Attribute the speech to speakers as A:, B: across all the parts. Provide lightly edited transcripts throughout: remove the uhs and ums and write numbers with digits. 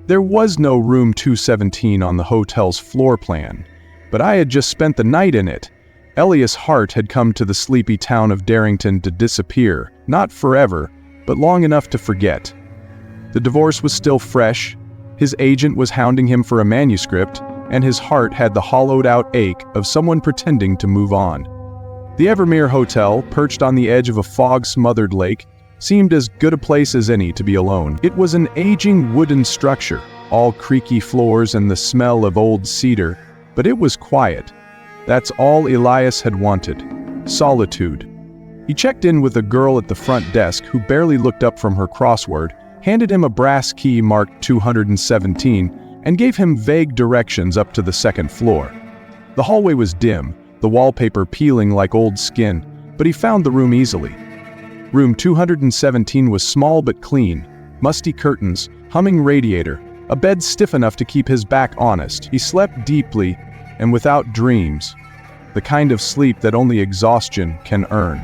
A: There was no room 217 on the hotel's floor plan, but I had just spent the night in it. Elias Hart had come to the sleepy town of Darrington to disappear, not forever, but long enough to forget. The divorce was still fresh, his agent was hounding him for a manuscript, and his heart had the hollowed-out ache of someone pretending to move on. The Evermere Hotel, perched on the edge of a fog-smothered lake, seemed as good a place as any to be alone. It was an aging wooden structure, all creaky floors and the smell of old cedar, but it was quiet. That's all Elias had wanted. Solitude. He checked in with a girl at the front desk who barely looked up from her crossword, handed him a brass key marked 217, and gave him vague directions up to the second floor. The hallway was dim, the wallpaper peeling like old skin, but he found the room easily. Room 217 was small but clean, musty curtains, humming radiator, a bed stiff enough to keep his back honest. He slept deeply and without dreams, the kind of sleep that only exhaustion can earn.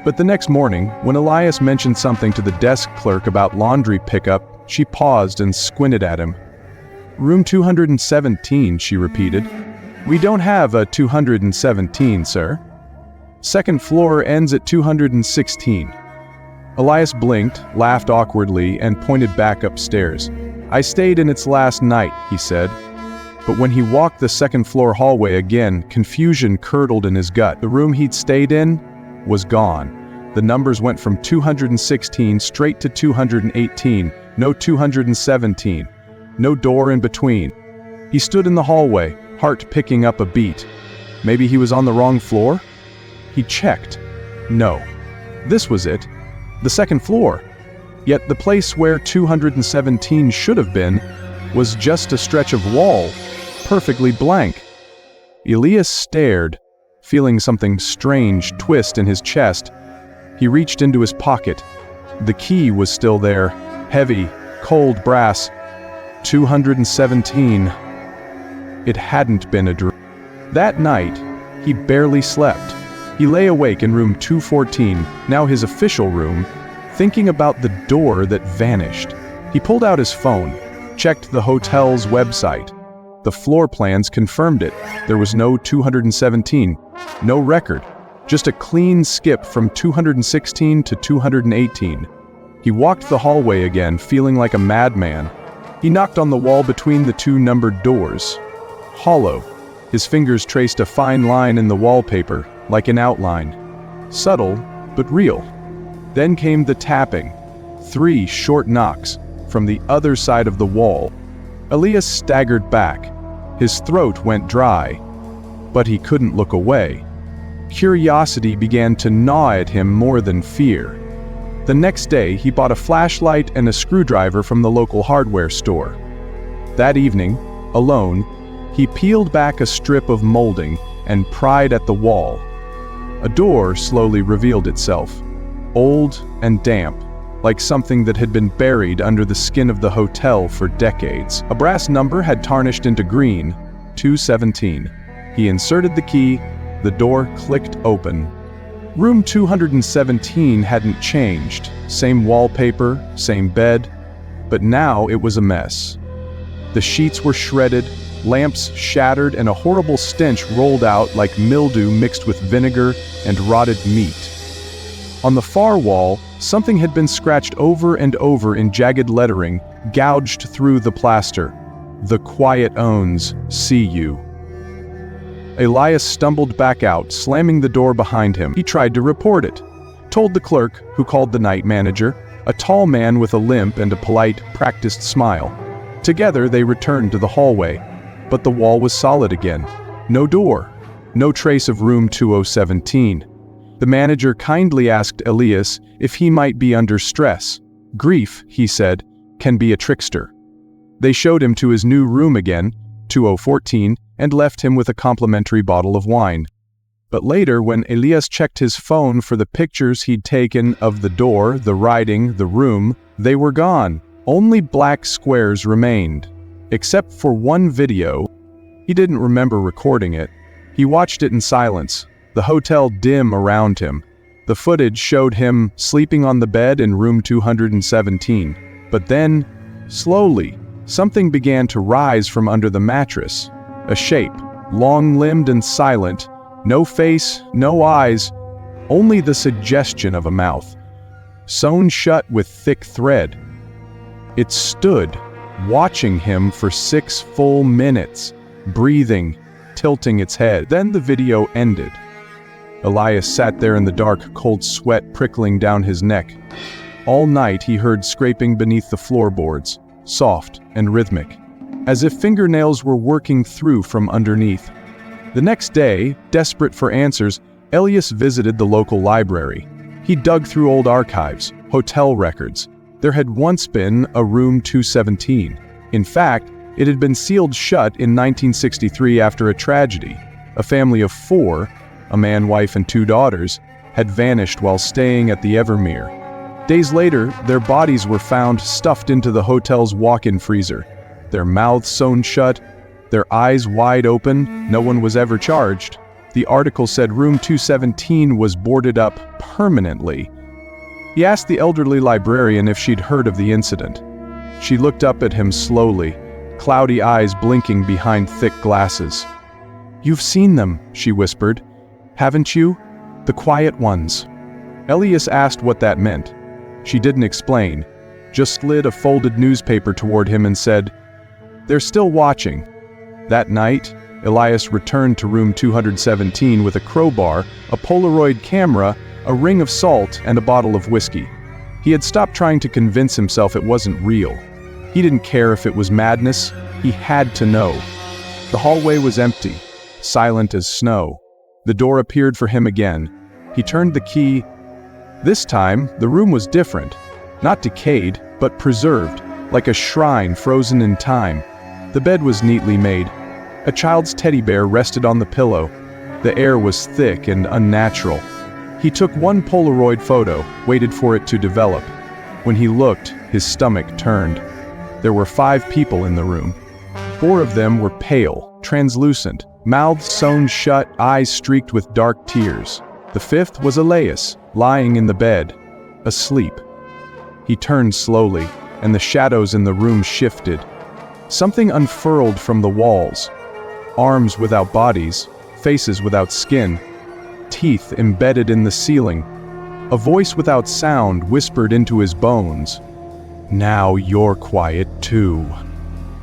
A: But the next morning, when Elias mentioned something to the desk clerk about laundry pickup, she paused and squinted at him. "Room 217, she repeated. "We don't have a 217, sir. Second floor ends at 216. Elias blinked, laughed awkwardly, and pointed back upstairs. "I stayed in its last night," he said. But when he walked the second-floor hallway again, confusion curdled in his gut. The room he'd stayed in was gone. The numbers went from 216 straight to 218, no 217, no door in between. He stood in the hallway, heart picking up a beat. Maybe he was on the wrong floor? He checked. No. This was it. The second floor. Yet the place where 217 should have been was just a stretch of wall, perfectly blank. Elias stared, feeling something strange twist in his chest. He reached into his pocket. The key was still there, heavy, cold brass. 217. It hadn't been a dream. That night, he barely slept. He lay awake in room 214, now his official room, thinking about the door that vanished. He pulled out his phone, checked the hotel's website. The floor plans confirmed it. There was no 217, no record, just a clean skip from 216 to 218. He walked the hallway again, feeling like a madman. He knocked on the wall between the two numbered doors. Hollow. His fingers traced a fine line in the wallpaper, like an outline. Subtle, but real. Then came the tapping. 3 short knocks, from the other side of the wall. Elias staggered back. His throat went dry, but he couldn't look away. Curiosity began to gnaw at him more than fear. The next day, he bought a flashlight and a screwdriver from the local hardware store. That evening, alone, he peeled back a strip of molding and pried at the wall. A door slowly revealed itself, old and damp, like something that had been buried under the skin of the hotel for decades. A brass number had tarnished into green, 217. He inserted the key, the door clicked open. Room 217 hadn't changed, same wallpaper, same bed, but now it was a mess. The sheets were shredded, lamps shattered, and a horrible stench rolled out like mildew mixed with vinegar and rotted meat. On the far wall, something had been scratched over and over in jagged lettering, gouged through the plaster. "The Quiet Owns, see you." Elias stumbled back out, slamming the door behind him. He tried to report it. Told the clerk, who called the night manager, a tall man with a limp and a polite, practiced smile. Together they returned to the hallway, but the wall was solid again. No door, no trace of room 2017. The manager kindly asked Elias if he might be under stress. Grief, he said, can be a trickster. They showed him to his new room again, 2014, and left him with a complimentary bottle of wine. But later, when Elias checked his phone for the pictures he'd taken of the door, the writing, the room, they were gone. Only black squares remained. Except for one video. He didn't remember recording it. He watched it in silence, the hotel dim around him. The footage showed him sleeping on the bed in room 217. But then, slowly, Something began to rise from under the mattress. A shape, long-limbed and silent, no face, no eyes, only the suggestion of a mouth, sewn shut with thick thread. It stood, watching him for 6 full minutes, breathing, tilting its head. Then the video ended. Elias sat there in the dark, cold sweat prickling down his neck. All night he heard scraping beneath the floorboards, soft and rhythmic, as if fingernails were working through from underneath. The next day, desperate for answers, Elias visited the local library. He dug through old archives, hotel records. There had once been a room 217. In fact, it had been sealed shut in 1963 after a tragedy. A family of 4, a man, wife, and 2 daughters, had vanished while staying at the Evermere. Days later, their bodies were found stuffed into the hotel's walk-in freezer, their mouths sewn shut, their eyes wide open. No one was ever charged. The article said room 217 was boarded up permanently. He asked the elderly librarian if she'd heard of the incident. She looked up at him slowly, cloudy eyes blinking behind thick glasses. "You've seen them," she whispered. "Haven't you? The quiet ones." Elias asked what that meant. She didn't explain, just slid a folded newspaper toward him and said, "They're still watching." That night, Elias returned to room 217 with a crowbar, a Polaroid camera, a ring of salt, and a bottle of whiskey. He had stopped trying to convince himself it wasn't real. He didn't care if it was madness. He had to know. The hallway was empty, silent as snow. The door appeared for him again. He turned the key. This time, the room was different. Not decayed, but preserved, like a shrine frozen in time. The bed was neatly made. A child's teddy bear rested on the pillow. The air was thick and unnatural. He took one Polaroid photo, waited for it to develop. When he looked, his stomach turned. There were 5 people in the room. 4 of them were pale, translucent, mouths sewn shut, eyes streaked with dark tears. The 5th was Elias, lying in the bed, asleep. He turned slowly, and the shadows in the room shifted. Something unfurled from the walls. Arms without bodies, faces without skin, teeth embedded in the ceiling. A voice without sound whispered into his bones. "Now you're quiet too."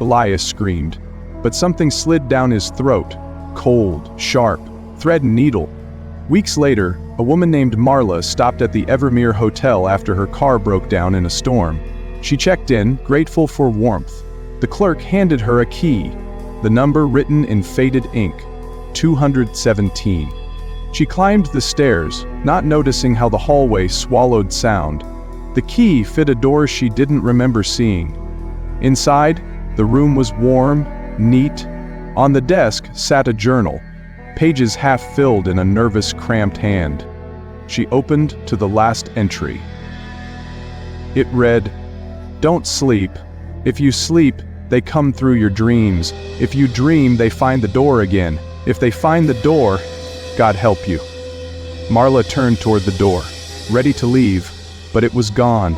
A: Elias screamed, but something slid down his throat, cold, sharp, thread and needle. Weeks later, a woman named Marla stopped at the Evermere Hotel after her car broke down in a storm. She checked in, grateful for warmth. The clerk handed her a key, the number written in faded ink, 217. She climbed the stairs, not noticing how the hallway swallowed sound. The key fit a door she didn't remember seeing. Inside, the room was warm, neat. On the desk sat a journal, pages half filled in a nervous, cramped hand. She opened to the last entry. It read, "Don't sleep. If you sleep, they come through your dreams. If you dream, they find the door again. If they find the door, God help you." Marla turned toward the door, ready to leave, but it was gone.